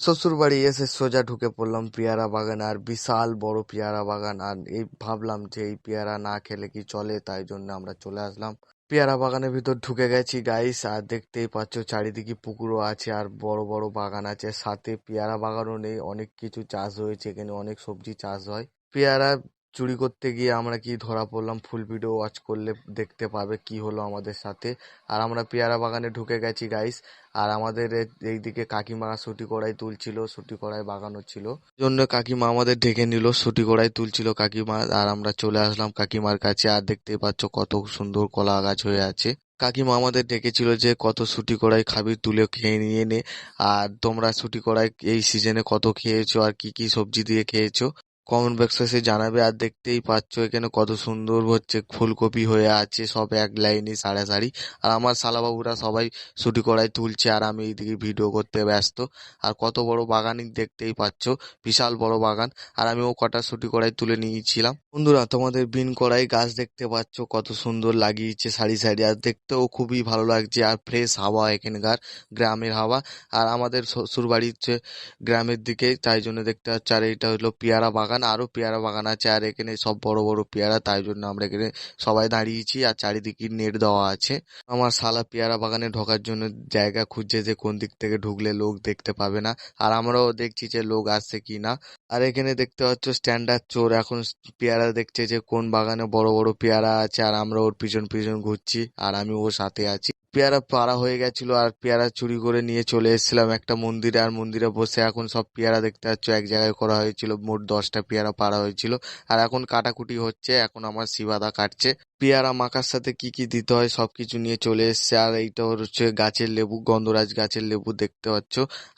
শ্বশুরবাড়ি এসে সোজা ঢুকে পড়লাম পেয়ারা বাগানে, আর বিশাল বড় পেয়ারা বাগান। আর এই ভাবলাম যে এই পেয়ারা না খেলে কি চলে, তাই জন্য আমরা চলে আসলাম পেয়ারা বাগানের ভিতর। ঢুকে গেছি গাইস, আর দেখতেই পাচ্ছ চারিদিকে পুকুরও আছে আর বড় বড় বাগান আছে, সাথে পেয়ারা বাগানও নেই, অনেক কিছু চাষ হয়েছে এখানে, অনেক সবজি চাষ হয়। পেয়ারা চুরি করতে গিয়ে আমরা কি ধরা পড়লাম, ফুল ভিডিও ওয়াচ করলে দেখতে পাবে কি হলো আমাদের সাথে। আর আমরা পেয়ারা বাগানে ঢুকে গেছি গাইস। আর আমাদের এইদিকে কাকিমা সুটি কড়াই তুলছিল, সুটি কড়াই বাগানো ছিল জন্য কাকিমা আমাদের ডেকে নিল, সুটি কড়াই তুলছিল কাকিমা। আর আমরা চলে আসলাম কাকিমার কাছে, আর দেখতেই পাচ্ছ কত সুন্দর কলা গাছ হয়ে আছে। কাকিমা আমাদের ডেকেছিল যে কত সুটি কড়াই খাবি, তুলে খেয়ে নিয়ে নে। আর তোমরা সুটি কড়াই এই সিজনে কত খেয়েছো আর কি কি সবজি দিয়ে খেয়েছো কমেন্ট বক্সে এসে জানাবে। আর দেখতেই পাচ্ছ এখানে কত সুন্দর হচ্ছে ফুলকপি হয়ে আছে, সব এক লাইনে সারি সারি। আর আমার শালাবাবুরা সবাই ছুটি করায় তুলছে, আর আমি এইদিকে ভিডিও করতে ব্যস্ত। আর কত বড় বাগানই দেখতেই পাচ্ছ, বিশাল বড় বাগান। আর আমিও কটা ছুটি করায় তুলে নিয়েছিলাম। বন্ধুরা, তোমাদের বিন করাই গাছ দেখতে পাচ্ছ কত সুন্দর লাগিয়েছে সারি সারি, আর দেখতেও খুবই ভালো লাগছে। আর ফ্রেশ হাওয়া এখানকার, গ্রামের হাওয়া। আর আমাদের শ্বশুর বাড়ি হচ্ছে গ্রামের দিকে, তাই জন্য দেখতে পাচ্ছি। আর এটা হলো পেয়ারা বাগান, আরো পেয়ারা বাগান আছে, আর এখানে সব বড় বড় পেয়ারা, তাই জন্য আমরা এখানে সবাই দাঁড়িয়েছি। আর চারিদিকে নেট দেওয়া আছে। আমার শালা পেয়ারা বাগানে ঢোকার জন্য জায়গা খুঁজছে যে কোন দিক থেকে ঢুকলে লোক দেখতে পাবে না। আর আমরাও দেখছি যে লোক আসছে কি না। আর এখানে দেখতে পাচ্ছ স্ট্যান্ডার্ড চোর এখন পেয়ারা দেখছে যে কোন বাগানে বড় বড় পেয়ারা আছে, আর আমরা ওর পিছন পিছন ঘুরছি, আর আমি ওর সাথে আছি। পেয়ারা পাড়া হয়ে গেছিল, আর পেয়ারা চুরি করে নিয়ে চলে এসেছিলাম একটা মন্দিরে। আর মন্দিরে বসে এখন সব পেয়ারা দেখতে পাচ্ছ এক জায়গায় করা হয়েছিল, মোট 10টা পেয়ারা পাড়া হয়েছিল। আর এখন কাটাকুটি হচ্ছে, এখন আমার শিবাদা কাটছে। পেয়ারা মাখার সাথে কি কি দিতে হয় সবকিছু নিয়ে চলে এসছে। আর এইটা হচ্ছে গাছের লেবু, গন্ধরাজ গাছের লেবু দেখতে পাচ্ছ।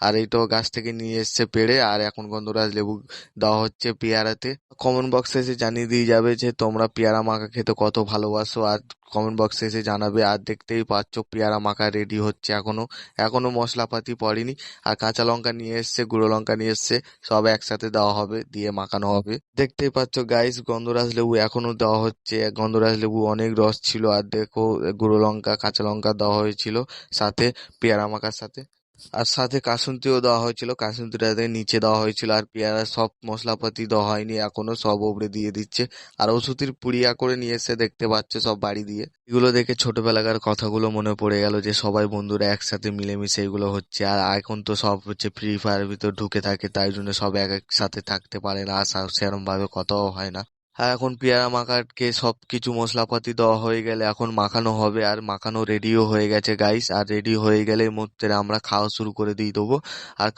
আর এইটাও গাছ থেকে নিয়ে এসছে পেড়ে, আর এখন গন্ধরাজ লেবু দেওয়া হচ্ছে পেয়ারাতে। কমেন্ট বক্সে এসে জানিয়ে দিয়ে যাবে যে তোমরা পেয়ারা মাখা খেতে কত ভালোবাসো, আর কমেন্ট বক্সে এসে জানাবে। আর দেখতেই পাচ্ছ পেয়ারা মাখা রেডি হচ্ছে, এখনো এখনো মশলাপাতি পড়েনি। আর কাঁচা লঙ্কা নিয়ে এসছে, গুঁড়ো লঙ্কা নিয়ে এসছে, সব একসাথে দেওয়া হবে, দিয়ে মাখানো হবে। দেখতেই পাচ্ছ গাইস, গন্ধরাজ লেবু এখনো দেওয়া হচ্ছে। গন্ধরাজ লেবু অনেক রস ছিল। আর দেখো গুঁড়ো লঙ্কা কাঁচা লঙ্কা দেওয়া হয়েছিল সাথে, পেয়ারা মাখার সাথে। আর সাথে কাসুন্দিও দেওয়া হয়েছিল, কাসুন্দিটাতে নিচে দেওয়া হয়েছিল। আর পেয়ারা সব মশলাপাতি দেওয়া হয়নি এখনো, সব ওপরে দিয়ে দিচ্ছে। আর ওষুধের পুড়িয়া করে নিয়ে এসে দেখতে পাচ্ছে সব বাড়ি দিয়ে। এগুলো দেখে ছোটবেলাকার কথাগুলো মনে পড়ে গেল, যে সবাই বন্ধুরা একসাথে মিলেমিশে এগুলো হচ্ছে। আর এখন তো সব হচ্ছে ফ্রি ফায়ার ভিতর ঢুকে থাকে, তাই জন্য সব এক এক সাথে থাকতে পারে না, আর সেরকম ভাবে কথাও হয় না। আর এখন পেয়ারা মাখাকে সব কিছু মশলাপাতি দেওয়া হয়ে গেলে এখন মাখানো হবে। আর মাখানো রেডিও হয়ে গেছে গাইস, আর রেডি হয়ে গেলে এর মধ্যে আমরা খাওয়া শুরু করে দিয়ে দেবো। আর